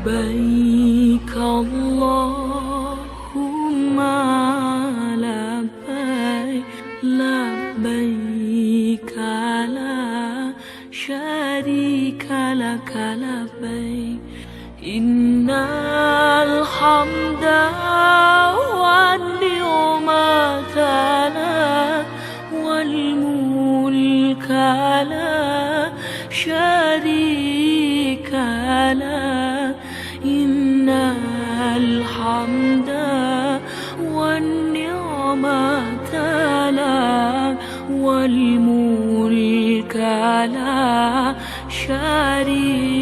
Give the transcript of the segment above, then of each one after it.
Labbaik Allahumma labbaik, labbaik la syarika laka labbaik, innal hamda wan ni'mata lak wal mulka la syarika lak, innal hamda wan ni'mata lak wal mulka la syarika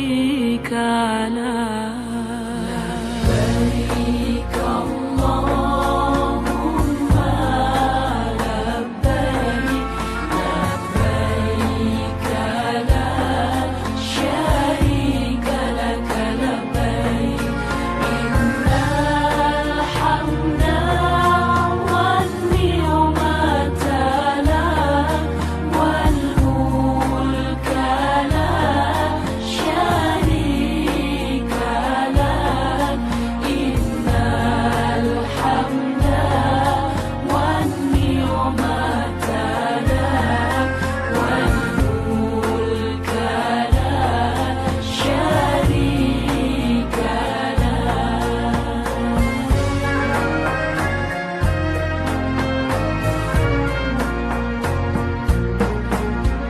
lak. Labbaik Allahumma labbaik, labbaik la syarika laka labbaik, innal hamda wan ni'mata lak wal mulka la syarika lak, innal hamda wan ni'mata lak wal mulka la syarika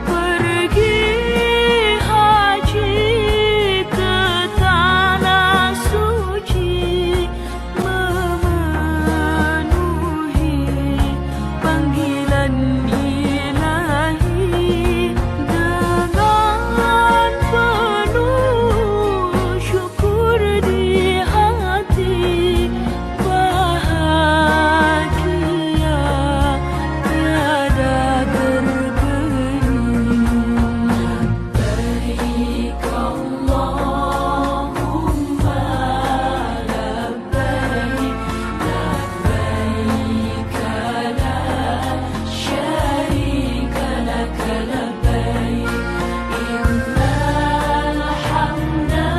Pergi haji ke tanah suci, memenuhi panggilan ilahi, dengan penuh syukur di hati, bahagia tiada terbeli. Labbaik Allahumma labbaik, labbaik la syarika laka labbaik, innal hamda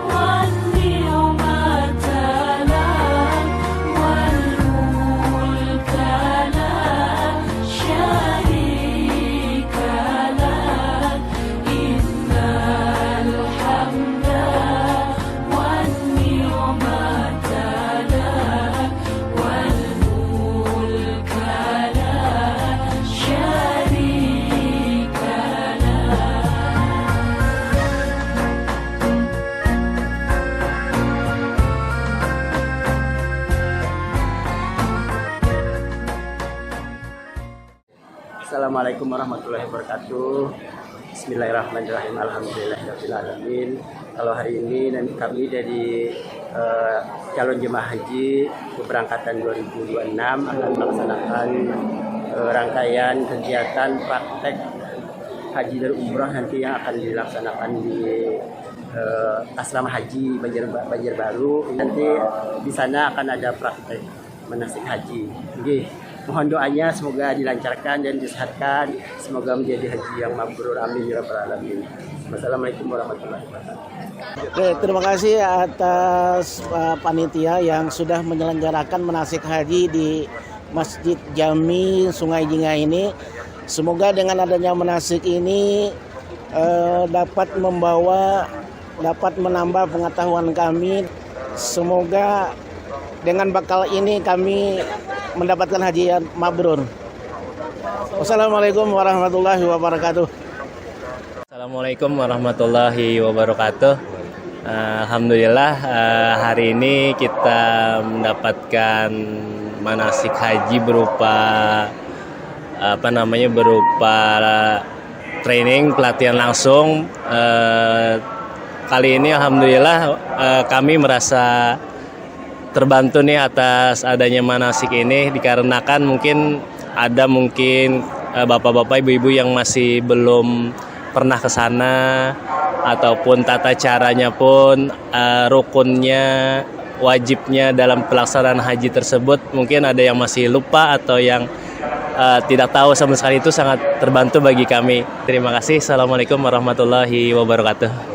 wan ni'mata lak wal mulka la syarika lak, innal hamda wan ni'mata lak wal mulka la syarika Assalamualaikum warahmatullahi wabarakatuh. Bismillahirrahmanirrahim. Alhamdulillahirabbil alamin. Kalau hari ini kami dari calon jemaah haji keberangkatan 2026 akan melaksanakan rangkaian kegiatan praktek haji dan umrah nanti yang akan dilaksanakan di asrama haji Banjarbaru. Nanti di sana akan ada praktek manasik haji. Nggih. Mohon doanya semoga dilancarkan dan disehatkan, semoga menjadi haji yang mabrur, amin ya rabbal alamin. Wassalamualaikum warahmatullahi wabarakatuh. Oke, terima kasih atas panitia yang sudah menyelenggarakan manasik haji di Masjid Jami Sungai Jingah ini. Semoga dengan adanya manasik ini dapat menambah pengetahuan kami. Semoga dengan bakal ini kami mendapatkan haji yang mabrur. Wassalamualaikum warahmatullahi wabarakatuh. Assalamualaikum warahmatullahi wabarakatuh. Alhamdulillah hari ini kita mendapatkan manasik haji berupa berupa training pelatihan langsung. Kali ini alhamdulillah kami merasa terbantu nih atas adanya manasik ini, dikarenakan mungkin bapak-bapak ibu-ibu yang masih belum pernah ke sana, ataupun tata caranya pun rukunnya, wajibnya dalam pelaksanaan haji tersebut mungkin ada yang masih lupa atau yang tidak tahu sama sekali. Itu sangat terbantu bagi kami. Terima kasih. Assalamualaikum warahmatullahi wabarakatuh.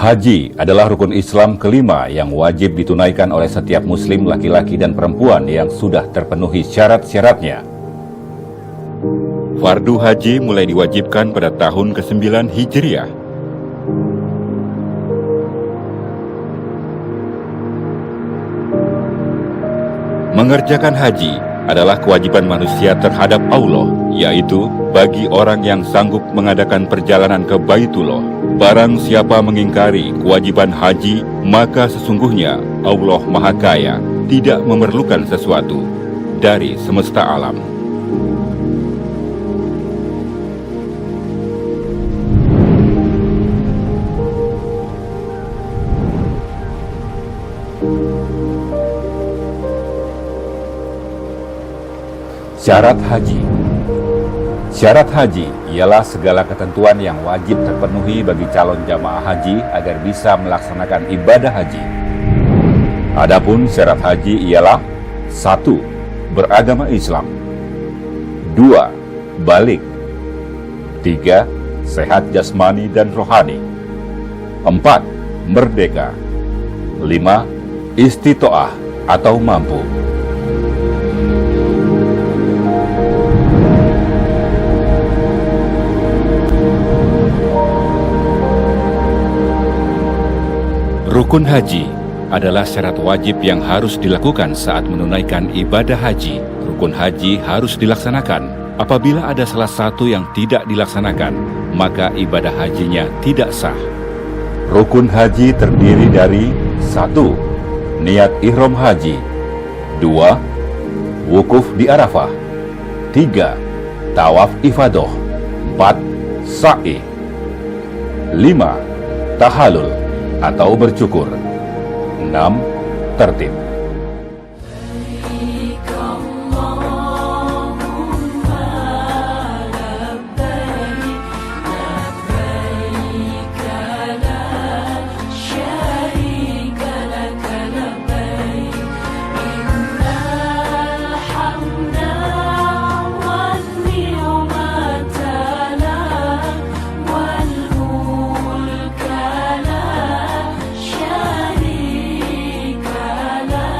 Haji adalah rukun Islam kelima yang wajib ditunaikan oleh setiap muslim laki-laki dan perempuan yang sudah terpenuhi syarat-syaratnya. Fardu haji mulai diwajibkan pada tahun ke-9 Hijriah. Mengerjakan haji adalah kewajiban manusia terhadap Allah, yaitu bagi orang yang sanggup mengadakan perjalanan ke Baitullah. Barang siapa mengingkari kewajiban haji, maka sesungguhnya Allah Maha Kaya tidak memerlukan sesuatu dari semesta alam. Syarat haji. Syarat haji ialah segala ketentuan yang wajib terpenuhi bagi calon jamaah haji agar bisa melaksanakan ibadah haji. Adapun syarat haji ialah 1. Beragama Islam, 2. Balik, 3. Sehat jasmani dan rohani, 4. Merdeka, 5. Istitoah atau mampu. Rukun haji adalah syarat wajib yang harus dilakukan saat menunaikan ibadah haji. Rukun haji harus dilaksanakan. Apabila ada salah satu yang tidak dilaksanakan, maka ibadah hajinya tidak sah. Rukun haji terdiri dari 1. Niat ihram haji, 2. Wukuf di Arafah, 3. Tawaf ifadah, 4. Sa'i, 5. Tahalul atau bercukur, 6. Tertib. شريك له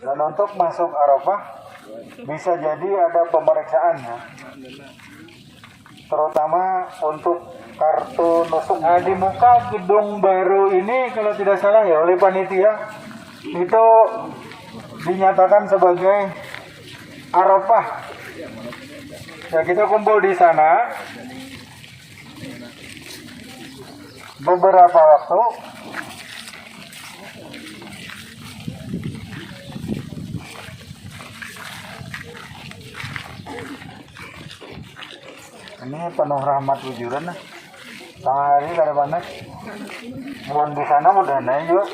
Dan untuk masuk Arafah bisa jadi ada pemeriksaan ya. Terutama untuk kartu nusuk. Nah, di muka gedung baru ini kalau tidak salah ya oleh panitia itu dinyatakan sebagai Arafah. Ya, kita kumpul di sana beberapa waktu. Ini penuh rahmat wujudan nah. Tengah hari kada panas. Mohon di sana udah naik juga.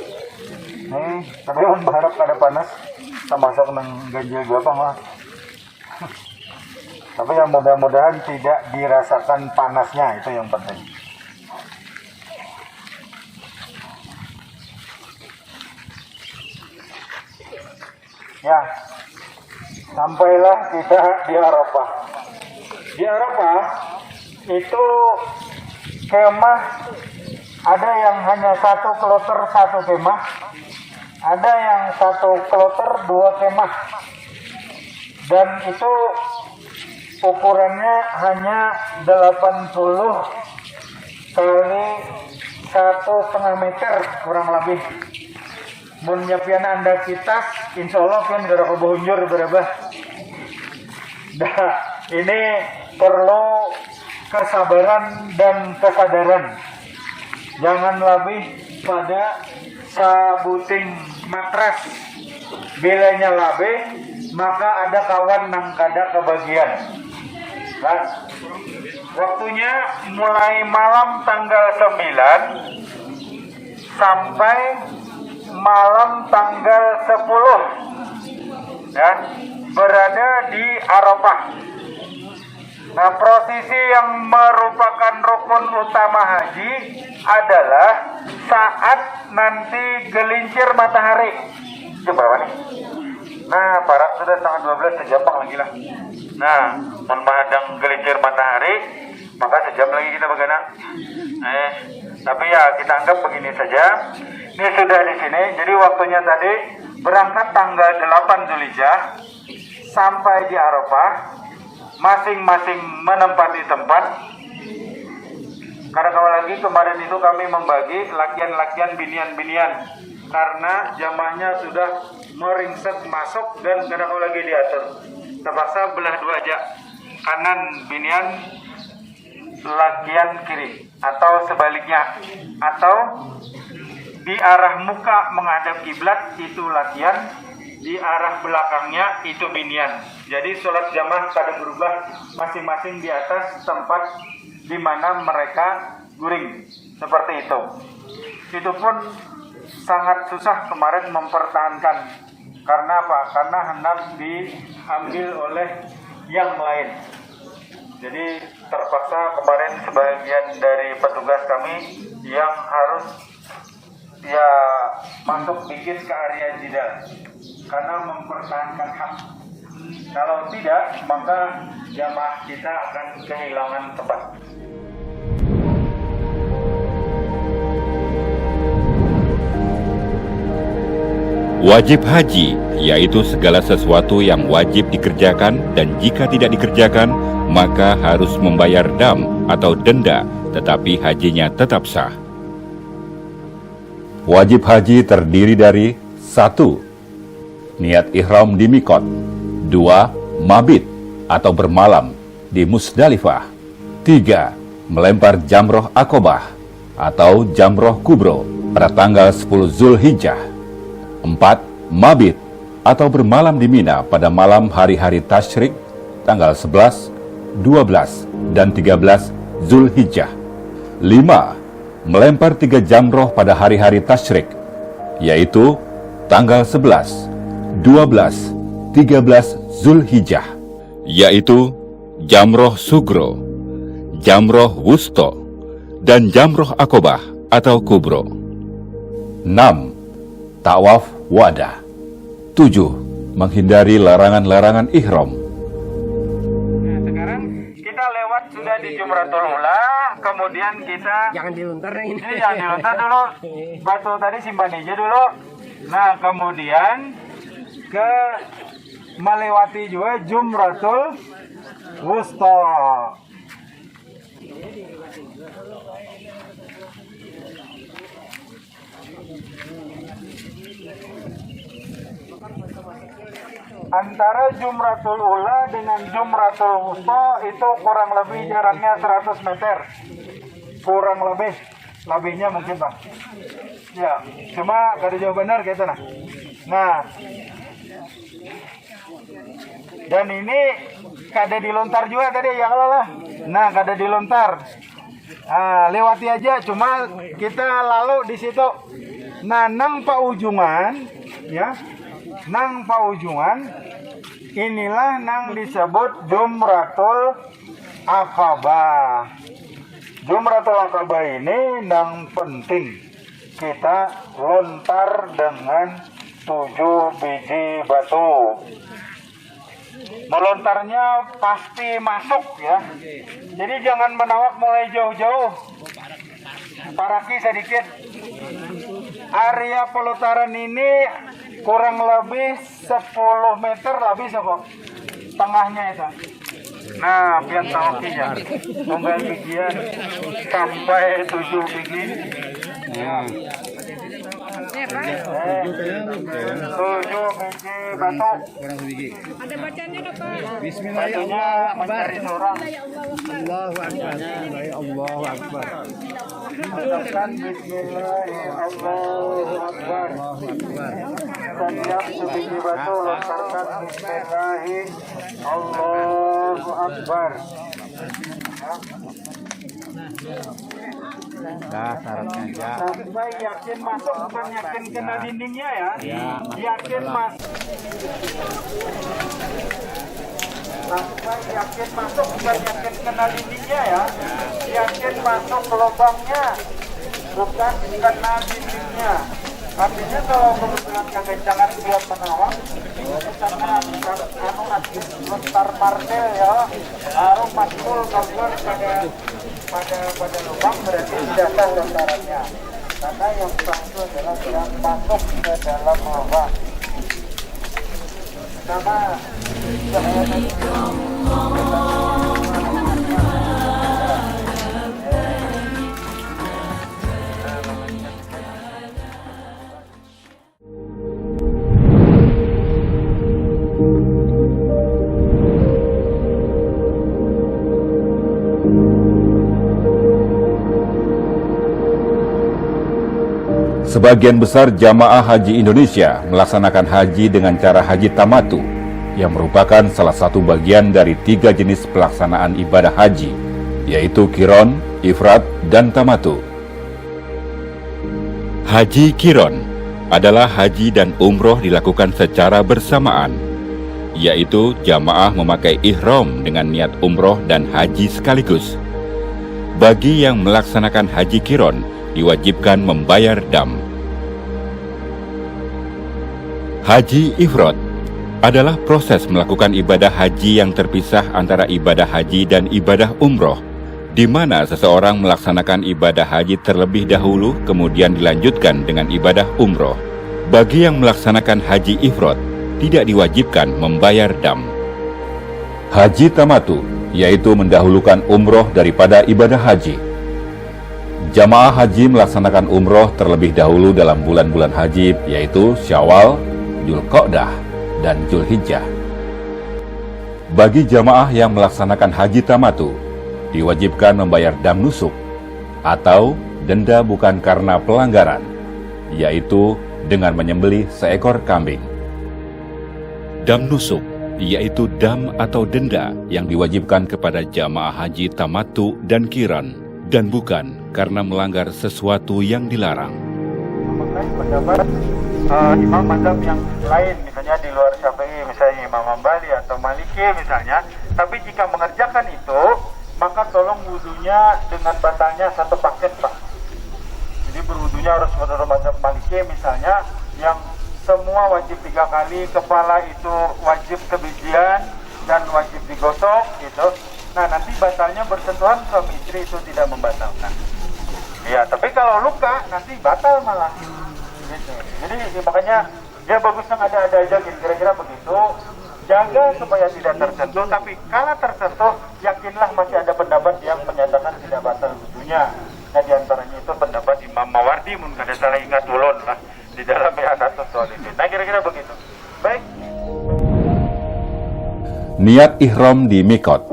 Nih, tapi mohon berharap kada panas. Termasuk nang ganjil gua apa mah. Tapi yang mudah-mudahan tidak dirasakan panasnya, itu yang penting. Ya, sampailah kita di Arafah. Di Arafah itu kemah ada yang hanya 1 kloter 1 kemah, ada yang 1 kloter 2 kemah, dan itu ukurannya hanya 80 kali 1,5 meter kurang lebih. Mun nyapian anda kita, insya Allah kan gara kebunjur berapa. Nah, ini perlu kesabaran dan kesadaran. Jangan lebih pada sabuting matras. Bilanya lebih, maka ada kawan nang kada kebagian. Nah, waktunya mulai malam tanggal 9 sampai malam tanggal 10 ya, berada di Arafah. Nah, prosesi yang merupakan rukun utama haji adalah saat nanti gelincir matahari. Itu berapa nih? Nah, barat sudah tanggal 12, sejam lagi lah. Nah, menghadang gelincir matahari, maka sejam lagi kita bergerak. Tapi ya kita anggap begini saja. Ini sudah di sini, jadi waktunya tadi berangkat tanggal 8 Zulhijjah sampai di Arafah, masing-masing menempati tempat. Karena kalau lagi kemarin itu kami membagi lakian-lakian binian-binian karena jamaahnya sudah meringsek masuk dan kadang lagi diatur. Terpaksa belah dua aja, kanan binian, lakian kiri, atau sebaliknya, atau di arah muka menghadap kiblat itu lakian, di arah belakangnya itu binian. Jadi sholat jamaah kada berubah, masing-masing di atas tempat di mana mereka guring, seperti itu. Itu pun sangat susah kemarin mempertahankan. Karena apa? Karena hendak diambil oleh yang lain. Jadi terpaksa kemarin sebagian dari petugas kami yang harus ya masuk dikit ke area jidal karena mempertahankan hak. Kalau tidak, maka jamaah kita akan kehilangan tempat. Wajib haji, yaitu segala sesuatu yang wajib dikerjakan dan jika tidak dikerjakan, maka harus membayar dam atau denda, tetapi hajinya tetap sah. Wajib haji terdiri dari 1. Niat ihram di Miqat. 2. Mabit atau bermalam di Musdalifah. 3. Melempar jamroh Aqobah atau jamroh kubro pada tanggal 10 Zulhijjah. 4. Mabit atau bermalam di Mina pada malam hari-hari tasyrik tanggal 11, 12, dan 13 Zulhijjah. 5. Melempar 3 jamroh pada hari-hari tasyrik, yaitu tanggal 11, 12, 13 Zulhijjah, yaitu jamroh sugro, jamroh wusto, dan jamroh Aqobah atau kubro. 6. Tawaf wadah. 7. Menghindari larangan-larangan ihram. Nah, sekarang kita lewat sudah di Jumratul Ula, kemudian kita Jangan diluntar ini. jangan diluntar dulu. Batu tadi simpan aja dulu. Nah, kemudian ke melewati juga Jumratul Wusta. Antara Jumratul Ula dengan Jumratul Wusta itu kurang lebih jaraknya 100 meter. Kurang lebihnya mungkin Bang. Ya, cuma kada jauh benar gitu nah. Nah, dan ini kada dilontar juga tadi ya kalau lah. Nah, kada dilontar. Lewati aja, cuma kita lalu di situ. Nah, nang paujungan, ya, nang paujungan, inilah nang disebut Jumratul Aqabah. Jumratul Aqabah ini nang penting kita lontar dengan 7 biji batu. Melontarnya pasti masuk ya. Jadi jangan menawak mulai jauh-jauh. Paraki sedikit. Area pelontaran ini kurang lebih 10 meter lebih kok. Tengahnya itu. Nah, biar tawakinya. Tunggal bijian sampai 7 biji. Ya. 7 biji batu. Ada bacanya nggak Pak? Bismillahirrahmanirrahim. Mencari seorang. Allahu Akbar. Allahu Akbar. Ucapkan Bismillahirrahmanirrahim. Setiap sebiji batu lontarkan Bismillahirrahmanirrahim. Allahu Akbar. Sampai yakin masuk, bukan yakin kena dindingnya ya. Yakin masuk. Sampai yakin masuk, bukan yakin kena dindingnya ya. Yakin masuk ke lubangnya, bukan kena dindingnya. Artinya kalau kebetulan kegencangan dia menawak, itu karena lontar martel ya, harus masuk keluar pada lubang berarti tidak sah lontarannya. Karena yang sah itu adalah yang masuk ke dalam lubang. Sama Sebagian besar jamaah haji Indonesia melaksanakan haji dengan cara haji tamatu, yang merupakan salah satu bagian dari 3 jenis pelaksanaan ibadah haji, yaitu Qiron, Ifrat, dan Tamatu. Haji Qiron adalah haji dan umroh dilakukan secara bersamaan, yaitu jamaah memakai ihram dengan niat umroh dan haji sekaligus. Bagi yang melaksanakan haji Qiron, diwajibkan membayar dam. Haji Ifrat adalah proses melakukan ibadah haji yang terpisah antara ibadah haji dan ibadah umroh, di mana seseorang melaksanakan ibadah haji terlebih dahulu kemudian dilanjutkan dengan ibadah umroh. Bagi yang melaksanakan haji Ifrat, tidak diwajibkan membayar dam. Haji Tamatu, yaitu mendahulukan umroh daripada ibadah haji. Jamaah haji melaksanakan umroh terlebih dahulu dalam bulan-bulan haji, yaitu Syawal, Dzulqa'dah, dan Dzulhijjah. Bagi jamaah yang melaksanakan haji tamatu, diwajibkan membayar dam nusuk atau denda bukan karena pelanggaran, yaitu dengan menyembelih seekor kambing. Dam nusuk, yaitu dam atau denda yang diwajibkan kepada jamaah haji tamatu dan qiran, dan bukan karena melanggar sesuatu yang dilarang. Pendapat imam mazhab yang lain, misalnya di luar Syafi'i, misalnya Imam Hambali atau Maliki misalnya, tapi jika mengerjakan itu, maka tolong wudunya dengan batalnya 1 paket Pak. Jadi berwudunya harus menurut mazhab Maliki misalnya, yang semua wajib 3 kali, kepala itu wajib kebijian dan wajib digosok gitu. Nah nanti batalnya bersentuhan suami istri itu tidak membatalkan. Ya tapi kalau luka nanti batal malah. Gitu. Jadi makanya Ya bagus yang ada-ada aja, kira-kira begitu. Jaga supaya tidak tersentuh, tapi kala tersentuh, yakinlah masih ada pendapat yang menyatakan tidak batal wudunya. Nah diantaranya itu pendapat Imam Mawardi, mungkin ada salah ingat ulun lah di dalam Ihanatus Sholihin. Nah kira-kira begitu. Baik. Niat ihram di mikot.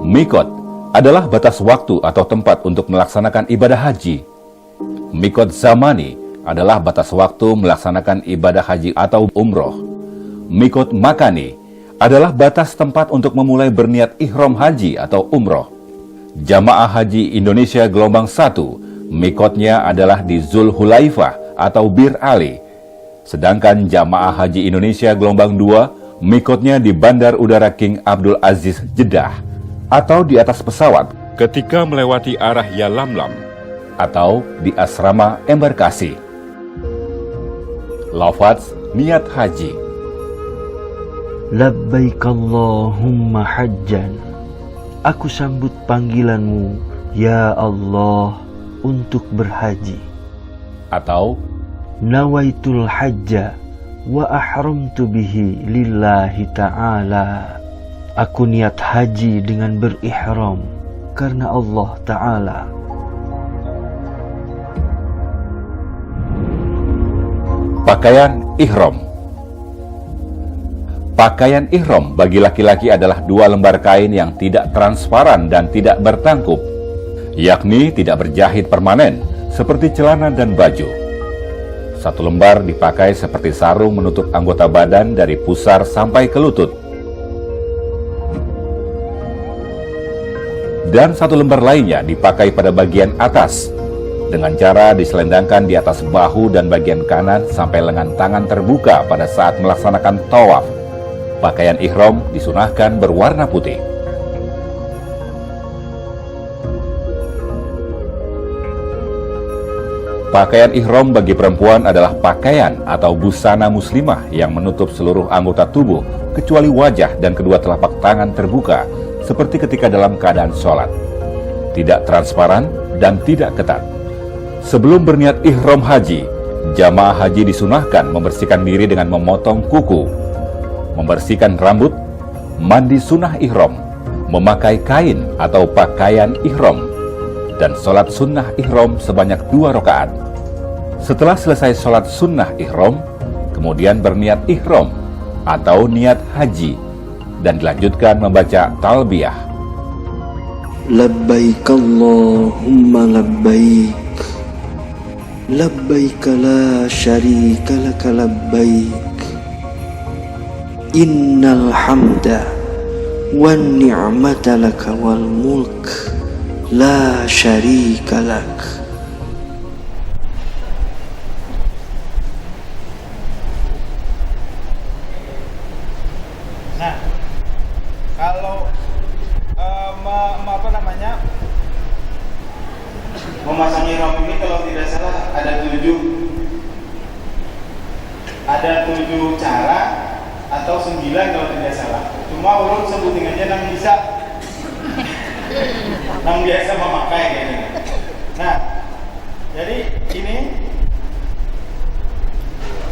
Mikot adalah batas waktu atau tempat untuk melaksanakan ibadah haji. Mikot zamani adalah batas waktu melaksanakan ibadah haji atau umroh. Mikot makani adalah batas tempat untuk memulai berniat ihram haji atau umroh. Jamaah Haji Indonesia gelombang 1, mikotnya adalah di Zulhulaifah atau Bir Ali. Sedangkan Jamaah Haji Indonesia gelombang 2, mikotnya di Bandar Udara King Abdul Aziz Jeddah atau di atas pesawat ketika melewati arah Yalamlam atau di asrama embarkasi. Lafaz niat haji. Labbaik Allahumma hajjan. Aku sambut panggilanmu, ya Allah, untuk berhaji. Atau Nawaitul hajja wa ahramtu bihi lillahi ta'ala. Aku niat haji dengan berihram karena Allah Ta'ala. pakaian ihram. Pakaian ihram bagi laki-laki adalah 2 lembar kain yang tidak transparan dan tidak bertangkup, yakni tidak berjahit permanen seperti celana dan baju. 1 lembar dipakai seperti sarung menutup anggota badan dari pusar sampai ke lutut. Dan 1 lembar lainnya dipakai pada bagian atas, dengan cara diselendangkan di atas bahu dan bagian kanan sampai lengan tangan terbuka pada saat melaksanakan tawaf. Pakaian ihram disunahkan berwarna putih. Pakaian ihram bagi perempuan adalah pakaian atau busana muslimah yang menutup seluruh anggota tubuh kecuali wajah dan kedua telapak tangan terbuka seperti ketika dalam keadaan sholat. Tidak transparan dan tidak ketat. Sebelum berniat ihram haji, jamaah haji disunahkan membersihkan diri dengan memotong kuku, membersihkan rambut, mandi sunnah ihram, memakai kain atau pakaian ihram, dan sholat sunnah ihram sebanyak 2 rakaat. Setelah selesai sholat sunnah ihram, kemudian berniat ihram atau niat haji, dan dilanjutkan membaca talbiyah. Labbaik Allahumma labbaik. Labbaik la syarika laka labbaik. Innal hamda wan ni'mata laka wal mulk la syarika lak. Nah, kalau memasang ihram ini kalau tidak salah ada 7 cara atau 9 kalau tidak salah. Cuma ulun sebutin aja nang bisa nang biasa memakai kayak gini. Nah, jadi ini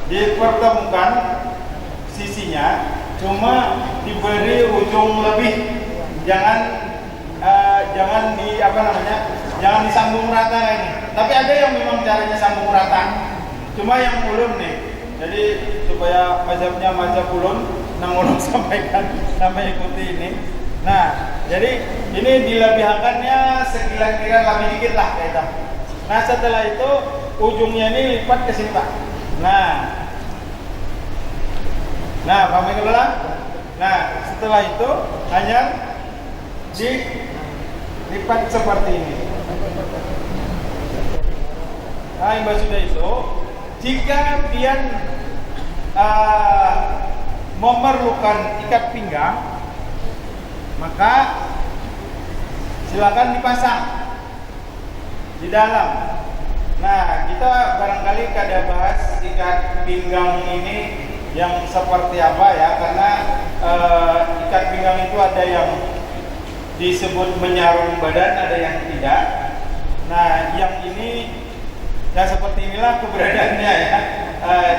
dipertemukan sisinya, cuma diberi ujung lebih, jangan jangan disambung rata ini. Tapi ada yang memang caranya sambung rata, cuma yang ulun nih, jadi supaya mazhabnya mazhab ulun nang ulun sampaikan sampai ikuti ini. Nah, jadi ini dilebihkannya sekira-kira lebih dikit lah kayak. Nah, setelah itu ujungnya ini lipat ke sini Pak. Nah, paham ya lah? Nah, setelah itu hanya dilipat seperti ini. Nah, yang sudah itu, jika pian memerlukan ikat pinggang, maka silakan dipasang di dalam. Nah, kita barangkali kada bahas ikat pinggang ini yang seperti apa ya, karena ikat pinggang itu ada yang disebut menyarung badan, ada yang tidak. Nah, yang ini Nah seperti inilah keberadaannya ya.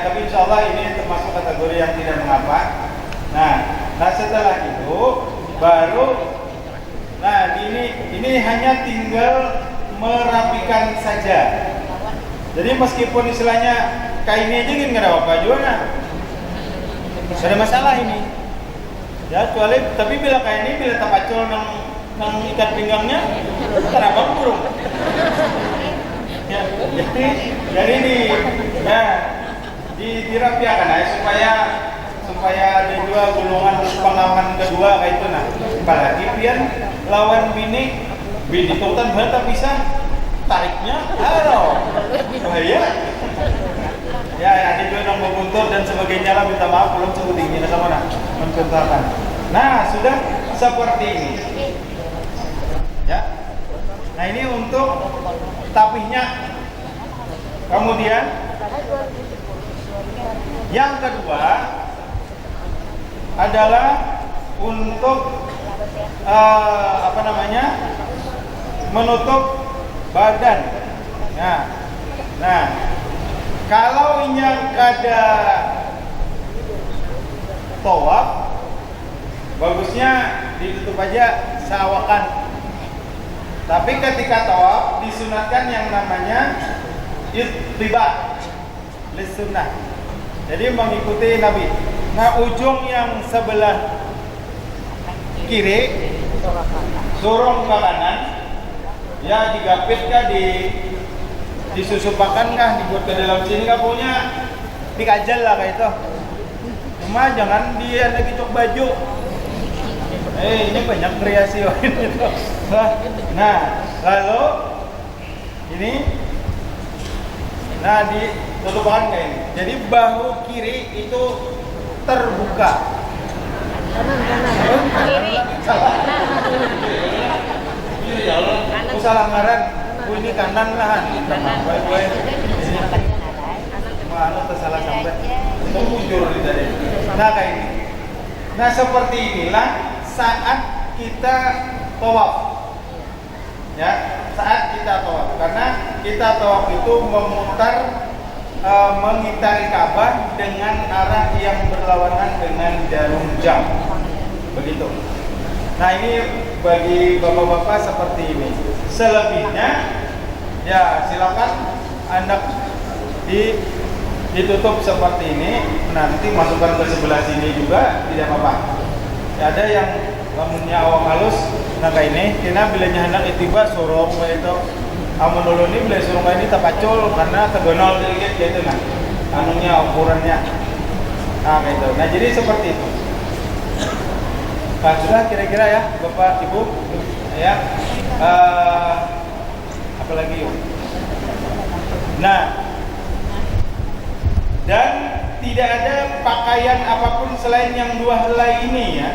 Tapi insya Allah ini termasuk kategori yang tidak mengapa. Nah setelah itu baru, nah ini hanya tinggal merapikan saja. Jadi meskipun istilahnya kainnya aja nggak ada apa-apa juga, nah ada masalah ini. Ya kecuali tapi bila kain ini bila tapacol nang ikat pinggangnya, kenapa burung? Ya, jadi dirapiakan aja supaya ada dua golongan pengaman kedua kayak itu. Nah apalagi pian lawan bini tutan bata bisa tariknya halo bahaya ya ada juga yang membuntut dan sebagainya lah, minta maaf belum cukup tinggi sama mencontohkan. Nah sudah seperti ini ya. Nah ini untuk tapihnya. Kemudian yang kedua adalah untuk menutup badan. Nah kalau yang kada tawaf, bagusnya ditutup aja seawakan. Tapi ketika tawaf disunatkan yang namanya ittiba lis-sunnah. Jadi mengikuti Nabi. Nah ujung yang sebelah kiri surung ke kanan, ya digapit kah, disusupakan kah, dibuat ke dalam sini kah, punya dikajal lah kayak itu. Cuma jangan dia lagi cok baju. Ini banyak kreasi ini. Nah lalu ini, nah ditutupkan kayak ini. Jadi bahu kiri itu terbuka. Salah ngaran. Ini kanan lah. Malu tersalah sampai. Itu mujur tadi. Nah kayak ini. Nah seperti inilah saat kita tawaf. Ya, saat kita tawaf. Karena kita tawaf itu memutar, mengitari Ka'bah dengan arah yang berlawanan dengan jarum jam. Begitu. Nah ini bagi bapak-bapak seperti ini. Selebihnya ya silakan Anda ditutup seperti ini. Nanti masukkan ke sebelah sini juga tidak apa-apa. Ya, ada yang lamunnya awak halus, nah kayak ini kena bilanya hendak itiba surung kayak itu. Amun dulu ini bila surung kayak ini tapacul karena tegonol sedikit gitu nah. Anunya ukurannya. Nah kayak itu. Nah jadi seperti itu. Nah, sudah kira-kira ya Bapak Ibu ya. Apa lagi yuk? Nah, dan tidak ada pakaian apapun selain yang dua helai ini ya.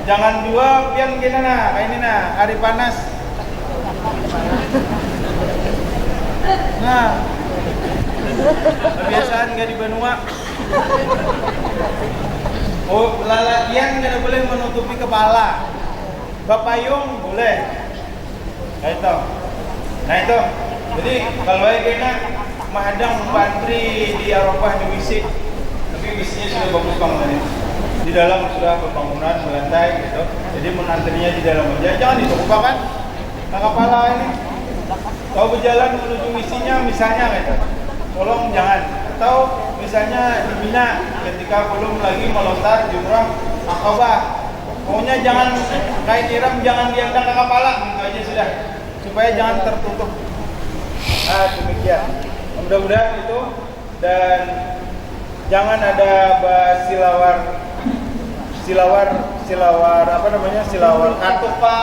Jangan dua pian gini nah, kayak ini nah, hari panas. Nah, kebiasaan nggak di Benua. Oh, lalakian nggak boleh menutupi kepala. Bapayung boleh. Nah itu. Jadi kalau kena mahadang bantri di Eropa di Wisik, tapi Wisiknya sudah bagus banget ini. Di dalam sudah pembangunan melantai gitu. Jadi menantrinya di dalam aja. Jangan ditumpahkan ke kepala ini. Kalau berjalan menuju misinya misalnya gitu. Tolong jangan. Atau misalnya di Mina ketika belum lagi melontar jumrah Aqabah. Pokoknya jangan kain ihram jangan diangkat ke kepala, gitu aja sudah. Supaya jangan tertutup. Nah, demikian. Mudah-mudahan itu, dan jangan ada silawar apa namanya? Silawar katupa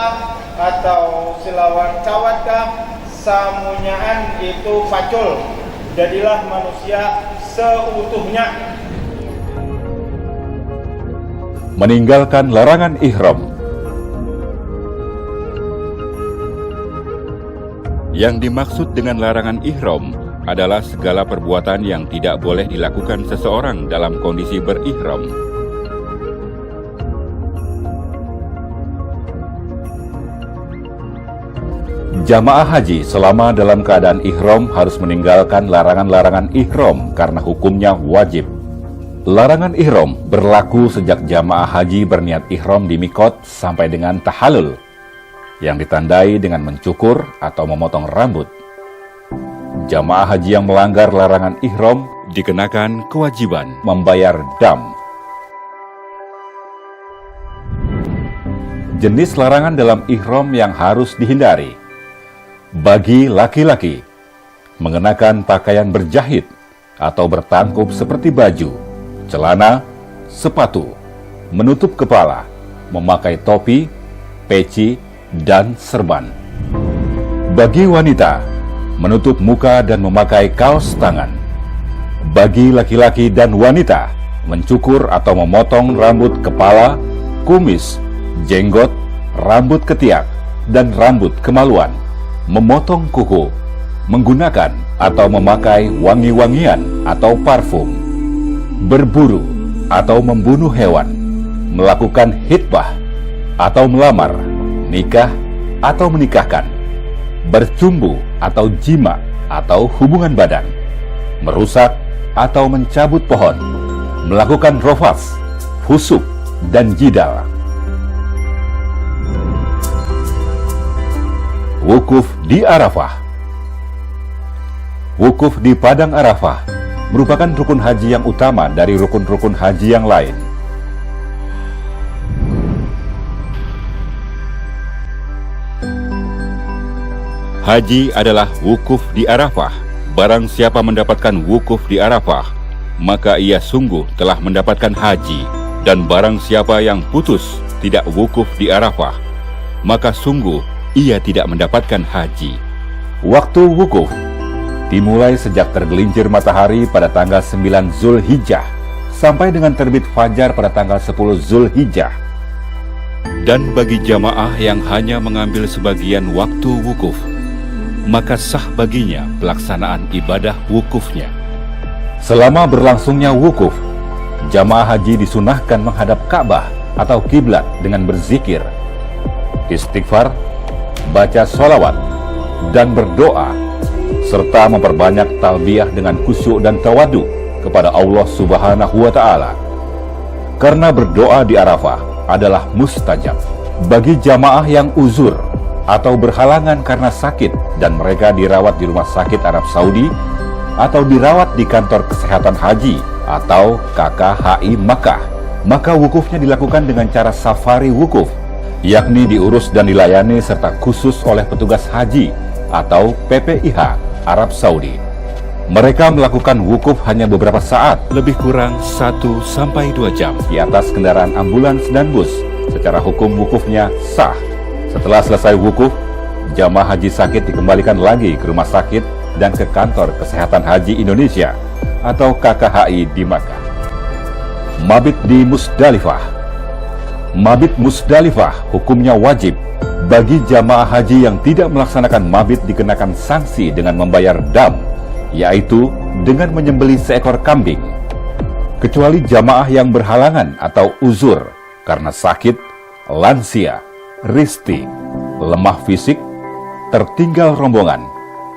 atau silawar cawatka, samunyaan itu pacul. Jadilah manusia seutuhnya. Meninggalkan larangan ihram. Yang dimaksud dengan larangan ihram adalah segala perbuatan yang tidak boleh dilakukan seseorang dalam kondisi berihram. Jamaah haji selama dalam keadaan ihram harus meninggalkan larangan-larangan ihram karena hukumnya wajib. Larangan ihram berlaku sejak jamaah haji berniat ihram di mikot sampai dengan tahallul, yang ditandai dengan mencukur atau memotong rambut. Jamaah haji yang melanggar larangan ihram dikenakan kewajiban membayar dam. Jenis larangan dalam ihram yang harus dihindari. Bagi laki-laki, mengenakan pakaian berjahit atau bertangkup seperti baju, celana, sepatu, menutup kepala, memakai topi, peci, dan serban. Bagi wanita, menutup muka dan memakai kaos tangan. Bagi laki-laki dan wanita, mencukur atau memotong rambut kepala, kumis, jenggot, rambut ketiak, dan rambut kemaluan, memotong kuku, menggunakan atau memakai wangi-wangian atau parfum, berburu atau membunuh hewan, melakukan hitbah atau melamar, nikah atau menikahkan, bercumbu atau jima atau hubungan badan, merusak atau mencabut pohon, melakukan rofas, fusuk, dan jidal. Wukuf di Arafah. Wukuf di Padang Arafah merupakan rukun haji yang utama dari rukun-rukun haji yang lain. Haji adalah wukuf di Arafah. Barang siapa mendapatkan wukuf di Arafah, maka ia sungguh telah mendapatkan haji. Dan barang siapa yang putus tidak wukuf di Arafah, maka sungguh ia tidak mendapatkan haji. Waktu wukuf dimulai sejak tergelincir matahari pada tanggal 9 Zulhijjah sampai dengan terbit fajar pada tanggal 10 Zulhijjah. Dan bagi jamaah yang hanya mengambil sebagian waktu wukuf, maka sah baginya pelaksanaan ibadah wukufnya. Selama berlangsungnya wukuf, jamaah haji disunahkan menghadap Ka'bah atau kiblat dengan berzikir, istighfar, baca sholawat, dan berdoa, serta memperbanyak talbiyah dengan khusyuk dan tawadu kepada Allah Subhanahu wa Ta'ala. Karena berdoa di Arafah adalah mustajab. Bagi jamaah yang uzur atau berhalangan karena sakit dan mereka dirawat di rumah sakit Arab Saudi atau dirawat di kantor kesehatan haji atau KKHI Makkah, maka wukufnya dilakukan dengan cara safari wukuf, yakni diurus dan dilayani serta khusus oleh petugas haji atau PPIH Arab Saudi. Mereka melakukan wukuf hanya beberapa saat, lebih kurang 1-2 jam di atas kendaraan ambulans dan bus. Secara hukum wukufnya sah. Setelah selesai wukuf, jamaah haji sakit dikembalikan lagi ke rumah sakit dan ke kantor kesehatan haji Indonesia atau KKHI di Makkah. Mabit di Musdalifah. Mabit Musdalifah hukumnya wajib. Bagi jamaah haji yang tidak melaksanakan mabit dikenakan sanksi dengan membayar dam, yaitu dengan menyembelih seekor kambing. Kecuali jamaah yang berhalangan atau uzur karena sakit, lansia, risti, lemah fisik, tertinggal rombongan,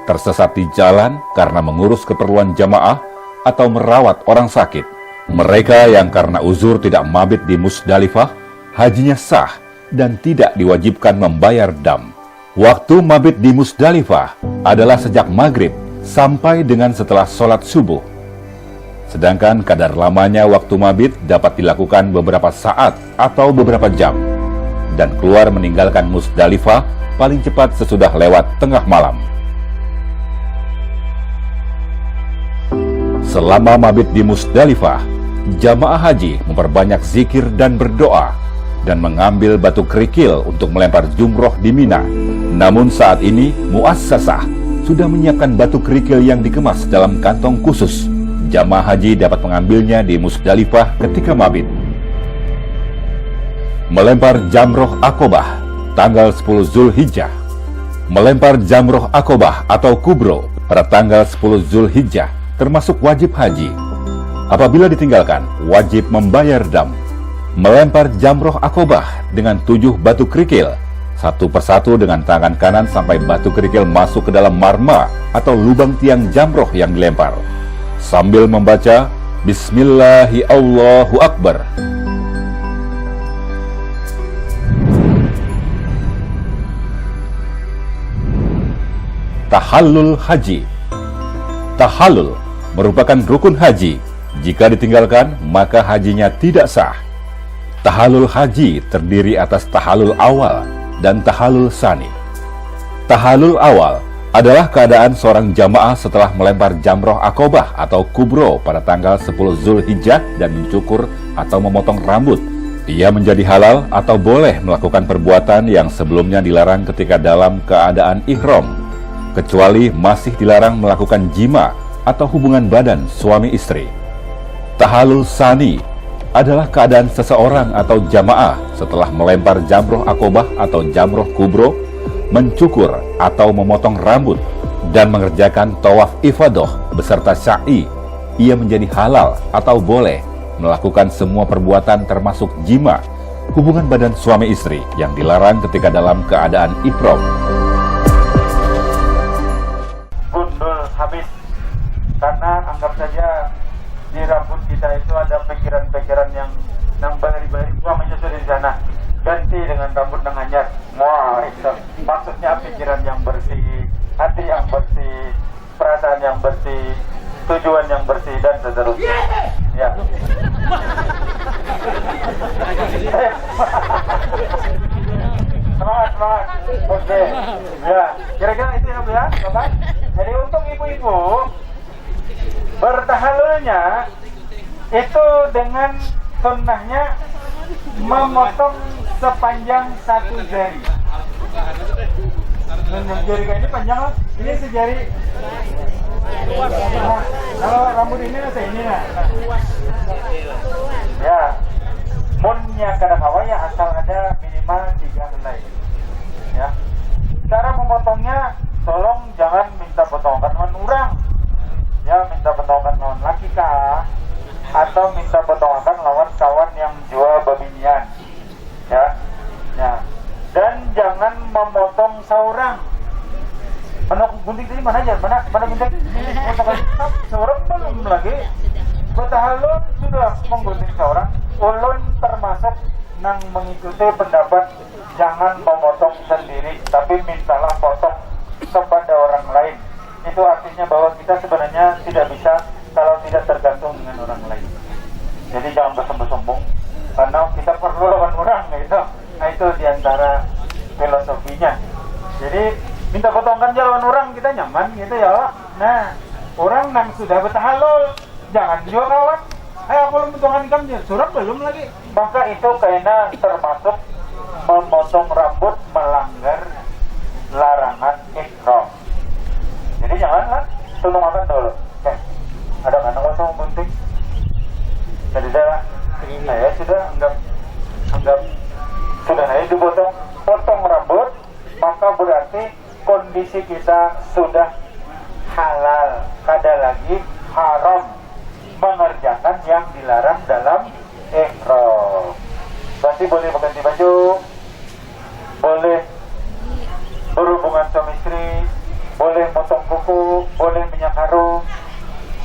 tersesat di jalan karena mengurus keperluan jamaah atau merawat orang sakit. Mereka yang karena uzur tidak mabit di Musdalifah, hajinya sah dan tidak diwajibkan membayar dam. Waktu mabit di Musdalifah adalah sejak maghrib sampai dengan setelah sholat subuh. Sedangkan kadar lamanya waktu mabit dapat dilakukan beberapa saat atau beberapa jam, dan keluar meninggalkan Musdalifah paling cepat sesudah lewat tengah malam. Selama mabit di Musdalifah, jamaah haji memperbanyak zikir dan berdoa, dan mengambil batu kerikil untuk melempar jumroh di Mina. Namun saat ini Muassasah sudah menyiapkan batu kerikil yang dikemas dalam kantong khusus. Jamaah haji dapat mengambilnya di Musdalifah ketika mabit. Melempar jamroh Aqobah tanggal 10 Zulhijjah. Melempar jamroh Aqobah atau kubro pada tanggal 10 Zulhijjah termasuk wajib haji. Apabila ditinggalkan, wajib membayar dam. Melempar jamroh Aqobah dengan 7 batu kerikil, 1 satu persatu dengan tangan kanan sampai batu kerikil masuk ke dalam marma atau lubang tiang jamroh yang dilempar, sambil membaca Bismillahi Allahu Akbar. Tahallul haji. Tahallul merupakan rukun haji. Jika ditinggalkan, maka hajinya tidak sah. Tahallul haji terdiri atas tahallul awal dan tahallul sani. Tahallul awal adalah keadaan seorang jamaah setelah melempar jamroh akobah atau kubro pada tanggal 10 Zulhijjah dan mencukur atau memotong rambut. Ia menjadi halal atau boleh melakukan perbuatan yang sebelumnya dilarang ketika dalam keadaan ihram, kecuali masih dilarang melakukan jima atau hubungan badan suami istri. Tahallul sani adalah keadaan seseorang atau jamaah setelah melempar jamroh akobah atau jamroh kubro, mencukur atau memotong rambut, dan mengerjakan tawaf ifadah beserta sa'i. Ia menjadi halal atau boleh melakukan semua perbuatan termasuk jima, hubungan badan suami istri yang dilarang ketika dalam keadaan ihram. Gundul habis, karena anggap saja di rambut kita itu ada pikiran-pikiran yang bahari-bahari gua menyusul di sana, ganti dengan rambut yang hanyar. Wah, itu maksudnya pikiran yang bersih, hati yang bersih, perasaan yang bersih, tujuan yang bersih, dan seterusnya. Ya. Semangat. Oke. Ya, kira-kira itu ya, Bu ya, Bapak. Jadi untuk ibu-ibu, bertahallulnya itu dengan sunnahnya memotong sepanjang satu jari. Jari ini panjang lah. Ini sejari. Nah, kalau rambut ini ini nah. Ya, munnya kadang ya asal ada minimal 3 helai. Ya. Cara memotongnya, tolong jangan minta potongan orang. Ya, minta potongan non laki kah, atau minta potongan lawan kawan yang jual babinian. Ya. Dan jangan memotong seorang. Mana gunting tadi mana aja? Mana gunting? Seorang belum lagi. Bertahallul sudah menggunting seorang. Ulun termasuk yang mengikuti pendapat jangan memotong sendiri, tapi mintalah potong kepada orang lain. Itu artinya bahwa kita sebenarnya tidak bisa kalau tidak tergantung dengan orang lain. Jadi jangan bersombong-sombong, karena kita perlu lawan orang gitu. Nah, itu diantara filosofinya. Jadi minta potongkan jalan orang, kita nyaman gitu ya. Nah, orang yang sudah bertahallul jangan juga kawan. Aku belum potongkan kamu, surat belum lagi. Maka itu kayaknya termasuk memotong rambut melanggar larangan ihram. Jadi janganlah, tolong makan dulu. Oke. Ada kan potong gunting? Jadi saya sudah anggap sudah saya potong rambut, maka berarti kondisi kita sudah halal, kada lagi haram mengerjakan yang dilarang dalam ihram. Berarti boleh berganti baju, boleh berhubungan suami istri, boleh potong kuku, boleh minyak harum,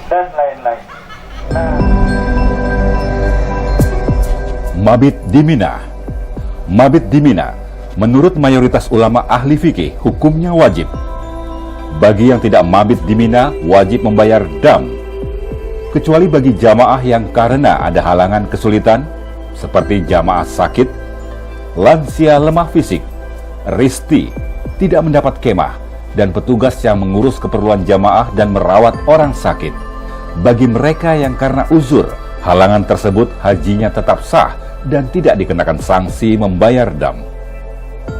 dan lain-lain. Nah. Mabit di Mina. Mabit di Mina, menurut mayoritas ulama ahli fikih, hukumnya wajib. Bagi yang tidak mabit di Mina, wajib membayar dam. Kecuali bagi jamaah yang karena ada halangan kesulitan, seperti jamaah sakit, lansia lemah fisik, risti, tidak mendapat kemah, dan petugas yang mengurus keperluan jamaah dan merawat orang sakit. Bagi mereka yang karena uzur, halangan tersebut hajinya tetap sah dan tidak dikenakan sanksi membayar dam.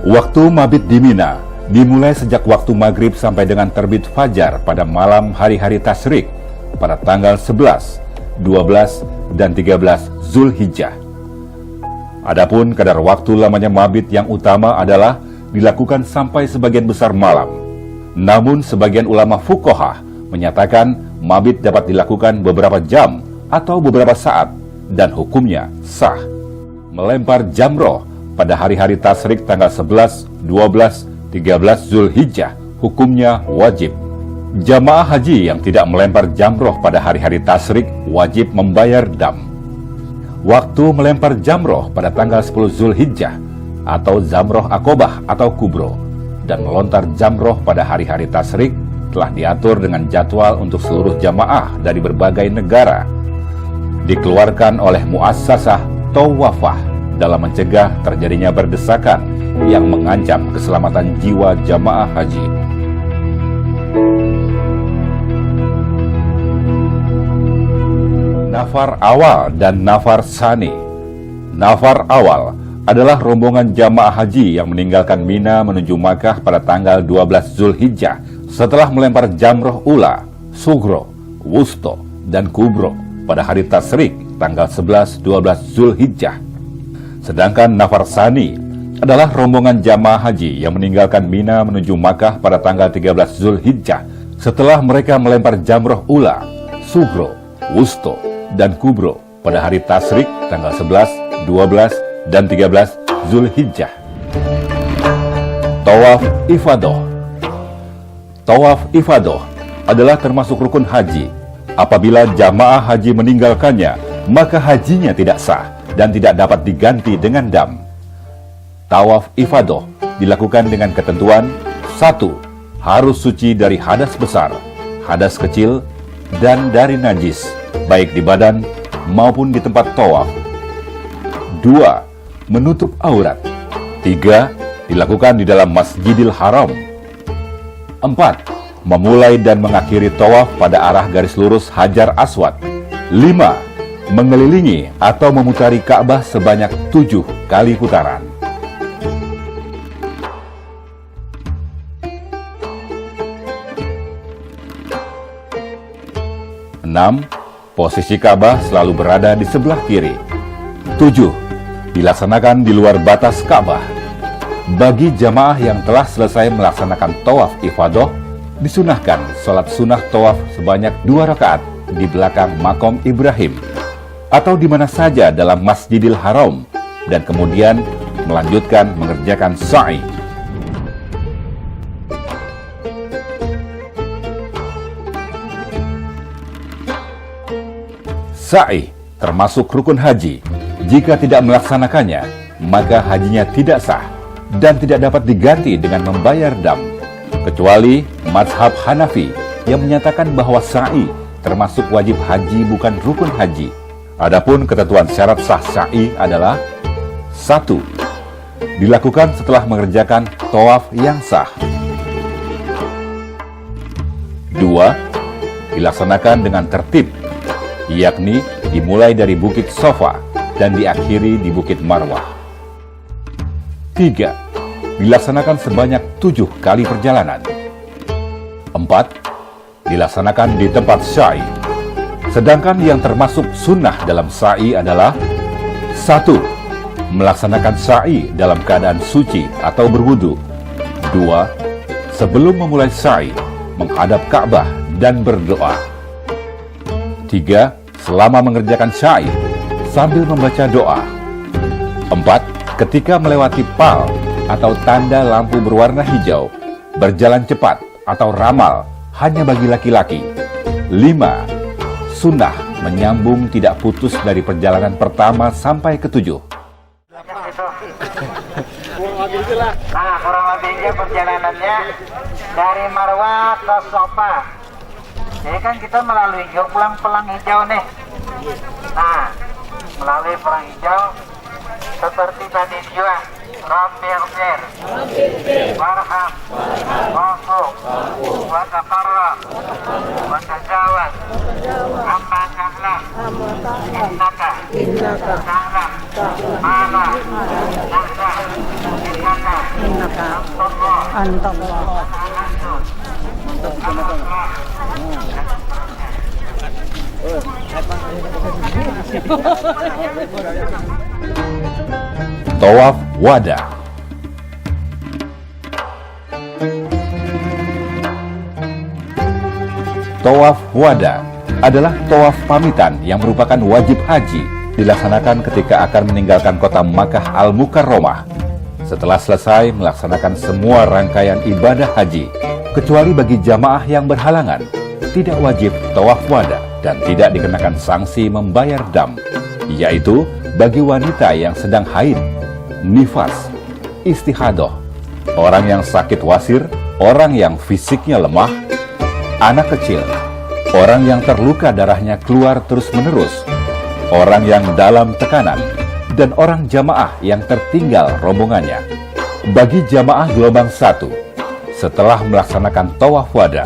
Waktu mabit di Mina dimulai sejak waktu maghrib sampai dengan terbit fajar pada malam hari-hari tasyrik pada tanggal 11, 12, dan 13 Zulhijjah. Adapun kadar waktu lamanya mabit yang utama adalah dilakukan sampai sebagian besar malam. Namun sebagian ulama fuqaha menyatakan mabit dapat dilakukan beberapa jam atau beberapa saat dan hukumnya sah. Melempar jamroh pada hari-hari tasyrik tanggal 11, 12, 13 Zulhijjah hukumnya wajib. Jamaah haji yang tidak melempar jamroh pada hari-hari tasyrik wajib membayar dam. Waktu melempar jamroh pada tanggal 10 Zulhijjah atau zamroh akobah atau kubro dan melontar jamroh pada hari-hari tasyrik telah diatur dengan jadwal untuk seluruh jamaah dari berbagai negara. Dikeluarkan oleh muassasah Tawafah dalam mencegah terjadinya berdesakan yang mengancam keselamatan jiwa jamaah haji. Nafar awal dan nafar sani. Nafar awal adalah rombongan jamaah haji yang meninggalkan Mina menuju Makkah pada tanggal 12 Zulhijjah setelah melempar jamroh ula, sugro, wusto, dan kubro pada hari tasyrik tanggal 11-12 Zulhijjah. Sedangkan nafar sani adalah rombongan jamaah haji yang meninggalkan Mina menuju Makkah pada tanggal 13 Zulhijjah setelah mereka melempar jamroh ula, sugro, wusto, dan kubro pada hari tasyrik tanggal 11, 12, dan 13 Zulhijjah. Tawaf ifadah. Tawaf ifadah adalah termasuk rukun haji. Apabila jamaah haji meninggalkannya, maka hajinya tidak sah dan tidak dapat diganti dengan dam. Tawaf ifadah dilakukan dengan ketentuan: 1. Harus suci dari hadas besar, hadas kecil, dan dari najis, baik di badan maupun di tempat tawaf. 2. Menutup aurat. 3. Dilakukan di dalam Masjidil Haram. 4. Memulai dan mengakhiri tawaf pada arah garis lurus Hajar Aswad. 5. Mengelilingi atau memutari Ka'bah sebanyak 7 kali putaran. 6. Posisi Ka'bah selalu berada di sebelah kiri. 7. Dilaksanakan di luar batas Ka'bah. Bagi jamaah yang telah selesai melaksanakan tawaf ifadah, disunahkan sholat sunnah tawaf sebanyak 2 rakaat di belakang makom Ibrahim atau di mana saja dalam Masjidil Haram, dan kemudian melanjutkan mengerjakan sa'i. Sa'i termasuk rukun haji. Jika tidak melaksanakannya, maka hajinya tidak sah dan tidak dapat diganti dengan membayar dam, kecuali mazhab Hanafi yang menyatakan bahwa sa'i termasuk wajib haji bukan rukun haji. Adapun ketentuan syarat sah sa'i adalah: 1. Dilakukan setelah mengerjakan tawaf yang sah. 2. Dilaksanakan dengan tertib, yakni dimulai dari Bukit Sofa dan diakhiri di Bukit Marwah. 3. Dilaksanakan sebanyak 7 kali perjalanan. 4. Dilaksanakan di tempat sa'i. Sedangkan yang termasuk sunnah dalam sa'i adalah: 1. Melaksanakan sa'i dalam keadaan suci atau berwudu. 2. Sebelum memulai sa'i, menghadap Ka'bah dan berdoa. 3. Selama mengerjakan sa'i sambil membaca doa. 4. Ketika melewati pal atau tanda lampu berwarna hijau, berjalan cepat atau ramal hanya bagi laki-laki. 5. Sunnah menyambung tidak putus dari perjalanan pertama sampai ke-7. Nah, kurang lebihnya perjalanannya dari Marwah ke Sofa. Jadi kan kita melalui pelang hijau nih. Nah, melalui pelang hijau seperti tadi juga. Rabbi ighfir, warham, wa'fu, wa taqarrab, wa tajawaz, amma ta'lam, innaka ta'lam, ma'ala, innaka antallah. Tawaf wada. Tawaf wada adalah tawaf pamitan yang merupakan wajib haji dilaksanakan ketika akan meninggalkan kota Makkah Al-Mukarramah. Setelah selesai melaksanakan semua rangkaian ibadah haji, kecuali bagi jamaah yang berhalangan, tidak wajib tawaf wada dan tidak dikenakan sanksi membayar dam, yaitu bagi wanita yang sedang haid, nifas, istihadah, orang yang sakit wasir, orang yang fisiknya lemah, anak kecil, orang yang terluka darahnya keluar terus-menerus, orang yang dalam tekanan, dan orang jamaah yang tertinggal rombongannya. Bagi jamaah gelombang 1, setelah melaksanakan tawaf wada,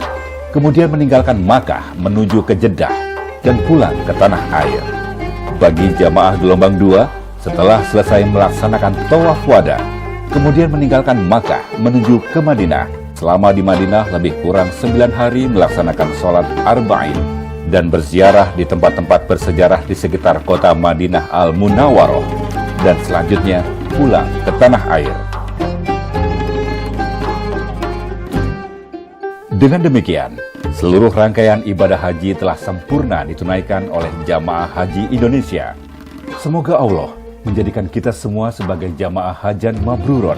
kemudian meninggalkan Makkah menuju ke Jeddah dan pulang ke tanah air. Bagi jamaah gelombang 2, setelah selesai melaksanakan tawaf wada, kemudian meninggalkan Makkah menuju ke Madinah. Selama di Madinah lebih kurang 9 hari melaksanakan sholat arba'in dan berziarah di tempat-tempat bersejarah di sekitar kota Madinah Al-Munawwaroh, dan selanjutnya pulang ke tanah air. Dengan demikian, seluruh rangkaian ibadah haji telah sempurna ditunaikan oleh jamaah haji Indonesia. Semoga Allah menjadikan kita semua sebagai jamaah hajan mabrurun,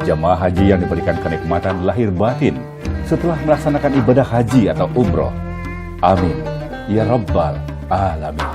jamaah haji yang diberikan kenikmatan lahir batin setelah melaksanakan ibadah haji atau umroh. Amin ya rabbal alamin.